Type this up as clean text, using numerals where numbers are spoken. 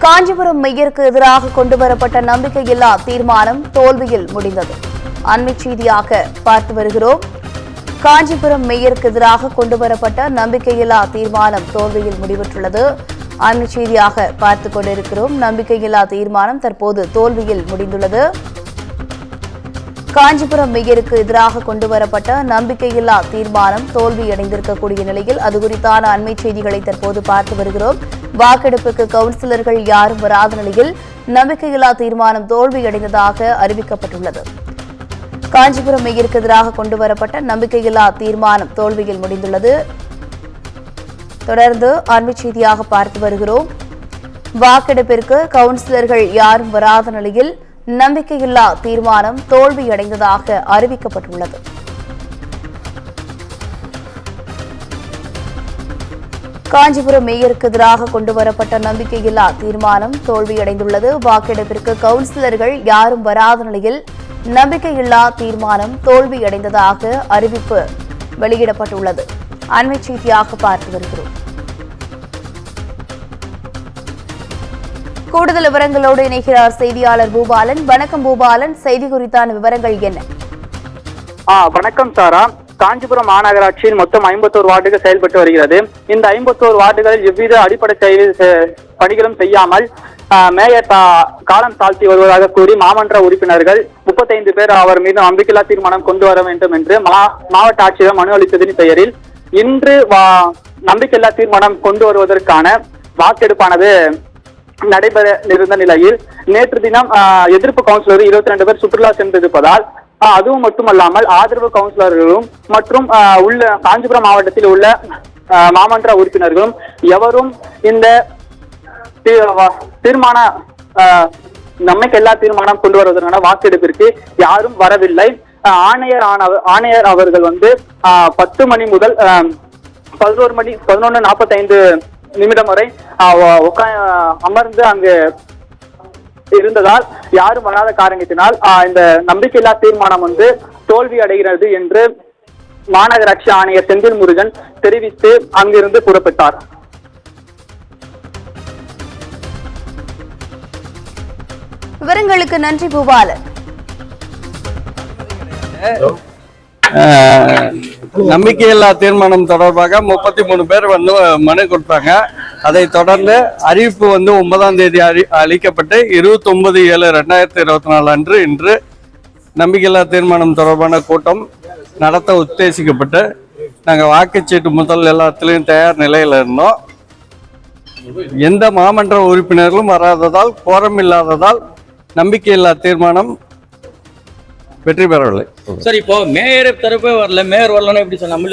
காஞ்சிபுரம் மேயருக்கு எதிராக கொண்டுவரப்பட்ட நம்பிக்கையில்லா தீர்மானம் தோல்வியில் முடிந்தது. அண்மை செய்தியாக பார்த்து வருகிறோம். காஞ்சிபுரம் மேயருக்கு எதிராக கொண்டுவரப்பட்ட நம்பிக்கையில்லா தீர்மானம் தோல்வியில் முடிவுற்றுள்ளது. அண்மை செய்தியாக பார்த்துக் கொண்டிருக்கிறோம். நம்பிக்கையில்லா தீர்மானம் தற்போது தோல்வியில் முடிந்துள்ளது. காஞ்சிபுரம் மேயருக்கு எதிராக கொண்டுவரப்பட்ட நம்பிக்கையில்லா தீர்மானம் தோல்வியடைந்திருக்கக்கூடிய நிலையில் அது குறித்தான அண்மை செய்திகளை தற்போது பார்த்து வருகிறோம். வாக்கெடுப்புக்கு கவுன்சிலர்கள் யாரும் வராத நிலையில் நம்பிக்கையில்லா தீர்மானம் தோல்வியடைந்ததாக அறிவிக்கப்பட்டுள்ளது. காஞ்சிபுரம் மேயருக்கு எதிராக கொண்டுவரப்பட்ட நம்பிக்கையில்லா தீர்மானம் தோல்வியில் முடிந்துள்ளது. தொடர்ந்து அண்மை செய்தியாக பார்த்து வருகிறோம். வாக்கெடுப்பிற்கு கவுன்சிலர்கள் யாரும் வராத நிலையில் நம்பிக்கையில்லா தீர்மானம் தோல்வியடைந்ததாக அறிவிக்கப்பட்டுள்ளது. காஞ்சிபுரம் மேயருக்கு எதிராக கொண்டுவரப்பட்ட நம்பிக்கையில்லா தீர்மானம் தோல்வியடைந்துள்ளது. வாக்கெடுப்பிற்கு கவுன்சிலர்கள் யாரும் வராத நிலையில் நம்பிக்கையில்லா தீர்மானம் தோல்வியடைந்ததாக அறிவிப்பு வெளியிடப்பட்டுள்ளது. அண்மை செய்தியாக பார்த்து வருகிறோம். கூடுதல் விவரங்களோடு இணைகிறார் செய்தியாளர் பூபாலன். வணக்கம் பூபாலன், செய்தி குறித்தான விவரங்கள் என்ன? வணக்கம் சாரா. காஞ்சிபுரம் மாநகராட்சியில் மொத்தம் 51 வார்டுகள் செயல்பட்டு வருகிறது. இந்த 51 வார்டுகளில் எவ்வித அடிப்படை பணிகளும் செய்யாமல் மேயர் காலம் தாழ்த்தி வருவதாக கூறி மாமன்ற உறுப்பினர்கள் 35 பேர் அவர் மீது நம்பிக்கையில்லா தீர்மானம் கொண்டு வர வேண்டும் என்று மாவட்ட ஆட்சியர் மனு அளித்ததின் பெயரில் இன்று நம்பிக்கையில்லா தீர்மானம் கொண்டு வருவதற்கான வாக்கெடுப்பானது நடைபெற நிலையில் நேற்று தினம் எதிர்ப்பு கவுன்சிலர் 22 பேர் சுற்றுலா சென்றிருப்பதால் அதுவும் மட்டுமல்லாமல் ஆதரவு கவுன்சிலர்களும் மற்றும் உள்ள காஞ்சிபுரம் மாவட்டத்தில் உள்ள மாமன்ற உறுப்பினர்களும் எவரும் இந்த தீர்மான நம்பிக்கையில்லா தீர்மானம் கொண்டு வருவதற்கான வாக்கெடுப்பிற்கு யாரும் வரவில்லை. ஆணையர் அவர்கள் 10 மணி முதல் 11:45 நிமிடம் வரை அமர்ந்து அங்கு இருந்ததால் யாரும் வராத காரணத்தினால் இந்த நம்பிக்கையில்லா தீர்மானம் தோல்வி அடைகிறது என்று மாநகராட்சி ஆணையர் செந்தில் முருகன் தெரிவித்து அங்கிருந்து புறப்பட்டார். விவரங்களுக்கு நன்றி பூபாலன். நம்பிக்கையில்லா தீர்மானம் தொடர்பாக 33 பேர் மனு கொடுத்தாங்க. அதை தொடர்ந்து அறிவிப்பு 9ஆம் தேதி அளிக்கப்பட்டு 29/7/2024 அன்று இன்று நம்பிக்கையில்லா தீர்மானம் தொடர்பான கூட்டம் நடத்த உத்தேசிக்கப்பட்டு நாங்கள் வாக்குச்சீட்டு முதல் எல்லாத்திலையும் தயார் நிலையில் இருந்தோம். எந்த மாமன்ற உறுப்பினர்களும் வராததால், கோரம் இல்லாததால் நம்பிக்கையில்லா தீர்மானம் வெற்றி பெறவில்லை. சார், இப்போ மேயர் தரப்பே வரல, மேயர் வரலன்னா எப்படி சார்? நம்ம